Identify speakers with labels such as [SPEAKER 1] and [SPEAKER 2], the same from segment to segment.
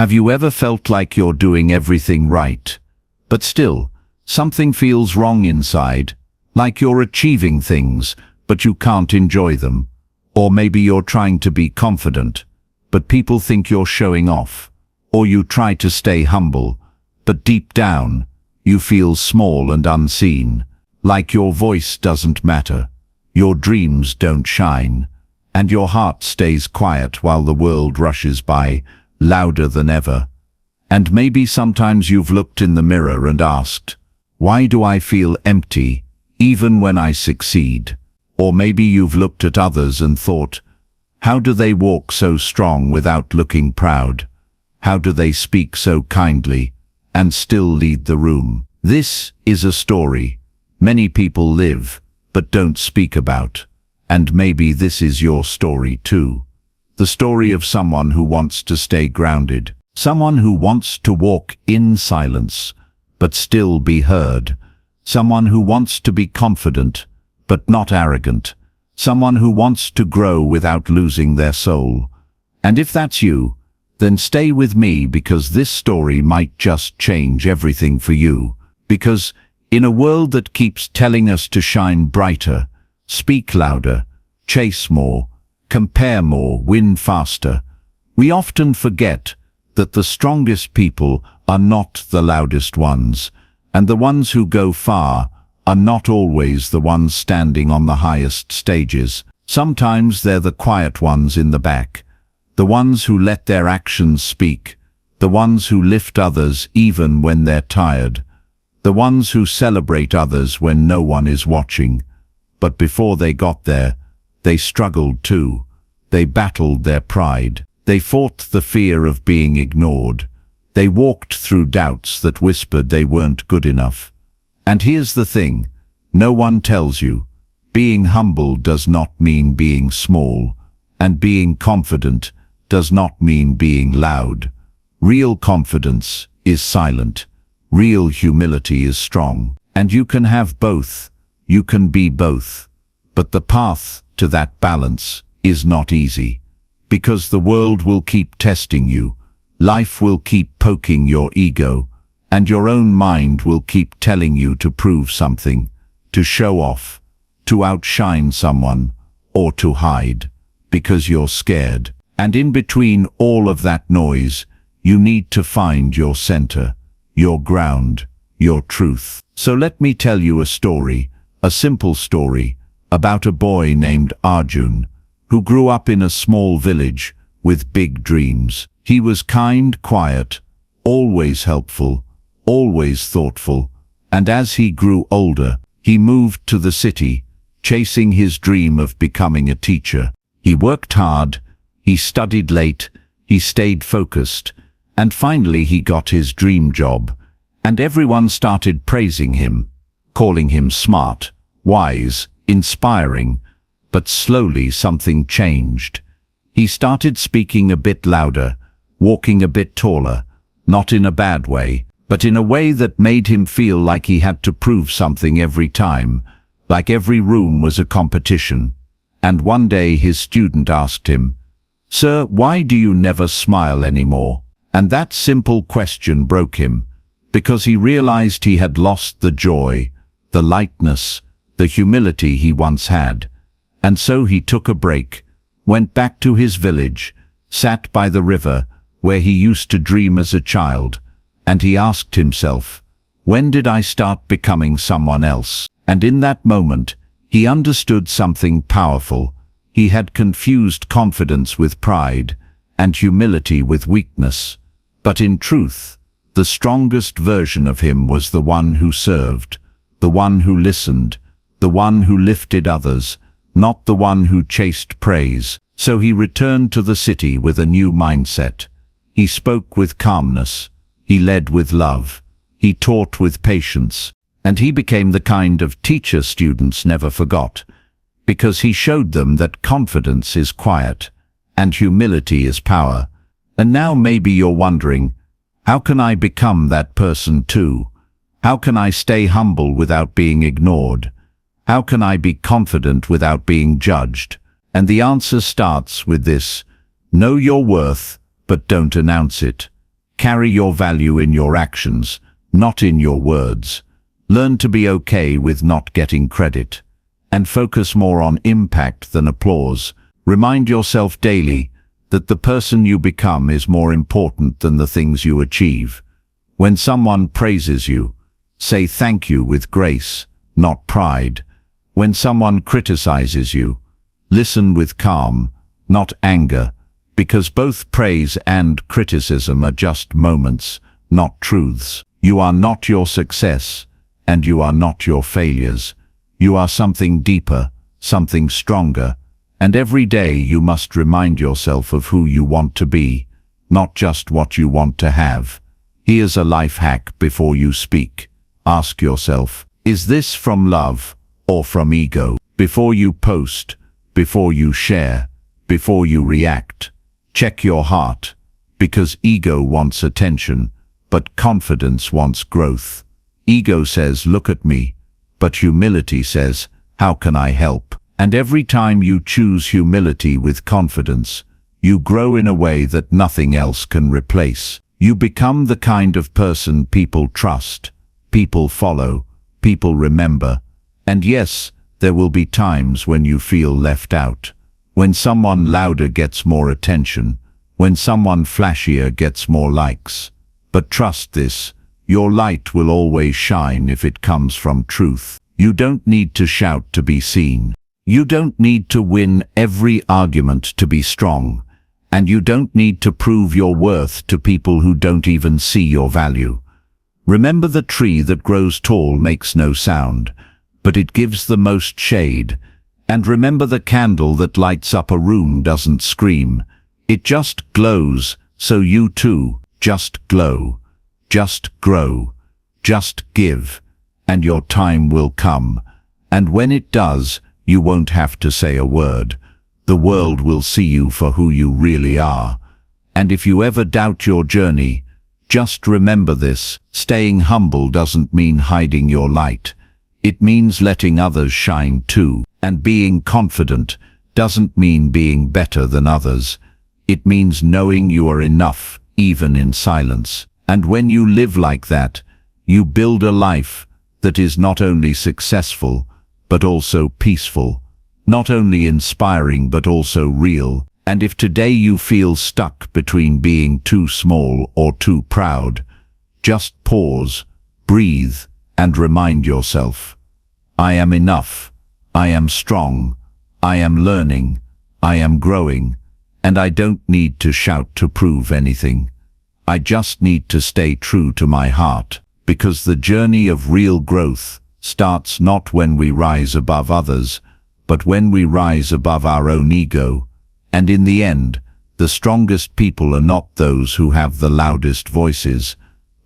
[SPEAKER 1] Have you ever felt like you're doing everything right, but still, something feels wrong inside, like you're achieving things, but you can't enjoy them? Or maybe you're trying to be confident, but people think you're showing off. Or you try to stay humble, but deep down, you feel small and unseen, like your voice doesn't matter, your dreams don't shine, and your heart stays quiet while the world rushes by, louder than ever. And maybe sometimes you've looked in the mirror and asked, why do I feel empty, even when I succeed? Or maybe you've looked at others and thought, how do they walk so strong without looking proud? How do they speak so kindly and still lead the room? This is a story many people live but don't speak about. And maybe this is your story too. The story of someone who wants to stay grounded, someone who wants to walk in silence but still be heard, someone who wants to be confident but not arrogant, someone who wants to grow without losing their soul. And if that's you, then stay with me, because this story might just change everything for you. Because in a world that keeps telling us to shine brighter, speak louder, chase more, compare more, win faster, we often forget that the strongest people are not the loudest ones, and the ones who go far are not always the ones standing on the highest stages. Sometimes they're the quiet ones in the back, the ones who let their actions speak, the ones who lift others even when they're tired, the ones who celebrate others when no one is watching. But before they got there, they struggled too. They battled their pride. They fought the fear of being ignored. They walked through doubts that whispered they weren't good enough. And here's the thing, no one tells you, being humble does not mean being small, and being confident does not mean being loud. Real confidence is silent. Real humility is strong. And you can have both. You can be both. But the path to that balance is not easy. Because the world will keep testing you. Life will keep poking your ego. And your own mind will keep telling you to prove something, to show off, to outshine someone, or to hide, because you're scared. And in between all of that noise, you need to find your center, your ground, your truth. So let me tell you a story, a simple story, about a boy named Arjun, who grew up in a small village with big dreams. He was kind, quiet, always helpful, always thoughtful, and as he grew older, he moved to the city, chasing his dream of becoming a teacher. He worked hard, he studied late, he stayed focused, and finally he got his dream job, and everyone started praising him, calling him smart, wise, inspiring. But slowly something changed. He started speaking a bit louder, walking a bit taller, not in a bad way, but in a way that made him feel like he had to prove something every time, like every room was a competition. And one day his student asked him, "Sir, why do you never smile anymore?" And that simple question broke him, because he realized he had lost the joy, the lightness, the humility he once had. And so he took a break, went back to his village, sat by the river where he used to dream as a child, and he asked himself, when did I start becoming someone else? And in that moment, he understood something powerful. He had confused confidence with pride, and humility with weakness. But in truth, the strongest version of him was the one who served, the one who listened, the one who lifted others, not the one who chased praise. So he returned to the city with a new mindset. He spoke with calmness, he led with love, he taught with patience, and he became the kind of teacher students never forgot, because he showed them that confidence is quiet, and humility is power. And now maybe you're wondering, how can I become that person too? How can I stay humble without being ignored? How can I be confident without being judged? And the answer starts with this: know your worth, but don't announce it. Carry your value in your actions, not in your words. Learn to be okay with not getting credit. And focus more on impact than applause. Remind yourself daily that the person you become is more important than the things you achieve. When someone praises you, say thank you with grace, not pride. When someone criticizes you, listen with calm, not anger, because both praise and criticism are just moments, not truths. You are not your success, and you are not your failures. You are something deeper, something stronger, and every day you must remind yourself of who you want to be, not just what you want to have. Here's a life hack before you speak. Ask yourself, is this from love or from ego? Before you post, before you share, before you react, check your heart, because ego wants attention, but confidence wants growth. Ego says, look at me, but humility says, how can I help? And every time you choose humility with confidence, you grow in a way that nothing else can replace. You become the kind of person people trust, people follow, people remember. And yes, there will be times when you feel left out, when someone louder gets more attention, when someone flashier gets more likes. But trust this, your light will always shine if it comes from truth. You don't need to shout to be seen. You don't need to win every argument to be strong. And you don't need to prove your worth to people who don't even see your value. Remember, the tree that grows tall makes no sound, but it gives the most shade. And remember, the candle that lights up a room doesn't scream. It just glows, so you too, just glow, just grow, just give, and your time will come. And when it does, you won't have to say a word. The world will see you for who you really are. And if you ever doubt your journey, just remember this: staying humble doesn't mean hiding your light. It means letting others shine too. And being confident doesn't mean being better than others. It means knowing you are enough, even in silence. And when you live like that, you build a life that is not only successful, but also peaceful. Not only inspiring, but also real. And if today you feel stuck between being too small or too proud, just pause, breathe, and remind yourself, I am enough, I am strong, I am learning, I am growing, and I don't need to shout to prove anything. I just need to stay true to my heart, because the journey of real growth starts not when we rise above others, but when we rise above our own ego. And in the end, the strongest people are not those who have the loudest voices,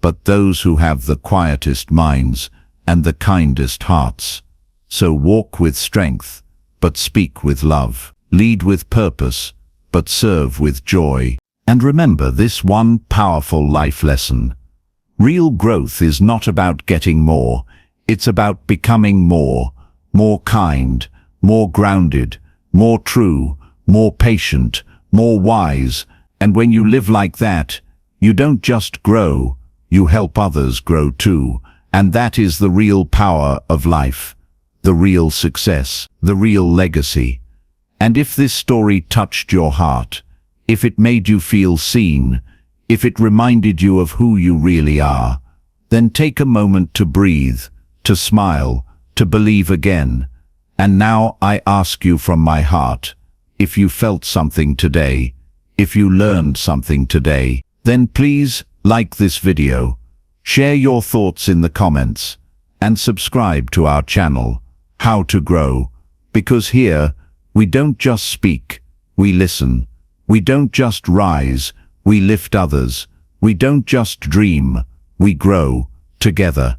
[SPEAKER 1] but those who have the quietest minds and the kindest hearts. So walk with strength, but speak with love. Lead with purpose, but serve with joy. And remember this one powerful life lesson. Real growth is not about getting more. It's about becoming more kind, more grounded, more true, more patient, more wise. And when you live like that, you don't just grow, you help others grow too. And that is the real power of life, the real success, the real legacy. And if this story touched your heart, if it made you feel seen, if it reminded you of who you really are, then take a moment to breathe, to smile, to believe again. And now I ask you from my heart, if you felt something today, if you learned something today, then please like this video, share your thoughts in the comments, and subscribe to our channel, How to Grow, because here, we don't just speak, we listen. We don't just rise, we lift others. We don't just dream, we grow together.